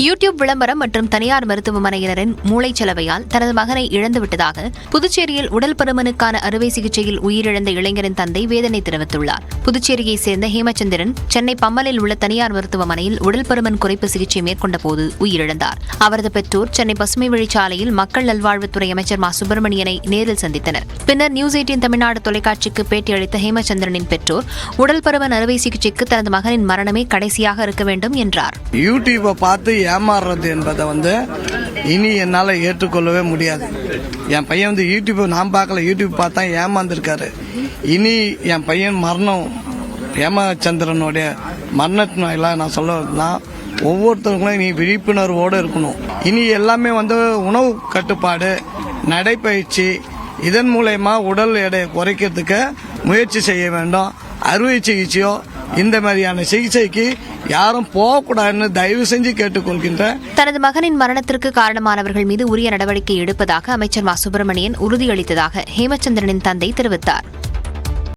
YouTube விளம்பரம் மற்றும் தனியார் மருத்துவமனையினரின் மூளைச்சலவையால் தனது மகனை இழந்துவிட்டதாக புதுச்சேரியில் உடல் பருமனுக்கான அறுவை சிகிச்சையில் உயிரிழந்த இளைஞரின் தந்தை வேதனை தெரிவித்துள்ளார். புதுச்சேரியைச் சேர்ந்த ஹேமச்சந்திரன் சென்னை பம்மலில் உள்ள தனியார் மருத்துவமனையில் உடல் பருமன் குறைப்பு சிகிச்சை மேற்கொண்ட போது உயிரிழந்தார். அவரது பெற்றோர் சென்னை பசுமை வழிச்சாலையில் மக்கள் நல்வாழ்வுத்துறை அமைச்சர் மா சுப்பிரமணியனை நேரில் சந்தித்தனர். பின்னர் நியூஸ் 18 தமிழ்நாடு தொலைக்காட்சிக்கு பேட்டியளித்த ஹேமச்சந்திரனின் பெற்றோர் உடல் பருமன் அறுவை சிகிச்சைக்கு தனது மகனின் மரணமே கடைசியாக இருக்க வேண்டும் என்றார். யூடியூபை பார்த்து ஏமாறுறது என்பதை இனி என்னால் ஏற்றுக்கொள்ளவே முடியாது. என் பையன் யூடியூப் நான் பார்க்கல, யூடியூப் பார்த்தா ஏமாந்துருக்காரு. இனி என் பையன் மரணம் ஹேமச்சந்திரனுடைய மரணத்தினால நான் சொல்லுவதுனா ஒவ்வொருத்தருக்கும் இனி விழிப்புணர்வோடு இருக்கணும். இனி எல்லாமே உணவு கட்டுப்பாடு, நடைப்பயிற்சி, இதன் மூலயமா உடல் எடையை குறைக்கிறதுக்கு முயற்சி செய்ய வேண்டும். அறுவை சிகிச்சையோ இந்த மாதிரியான சிகிச்சைக்கு யாரும் போகக்கூடாதுன்னு தயவு செஞ்சு கேட்டுக்கொள்கின்றேன். தனது மகனின் மரணத்திற்கு காரணமானவர்கள் மீது உரிய நடவடிக்கை எடுப்பதாக அமைச்சர் மா சுப்பிரமணியன் உறுதியளித்ததாக ஹேமச்சந்திரனின் தந்தை தெரிவித்தார்.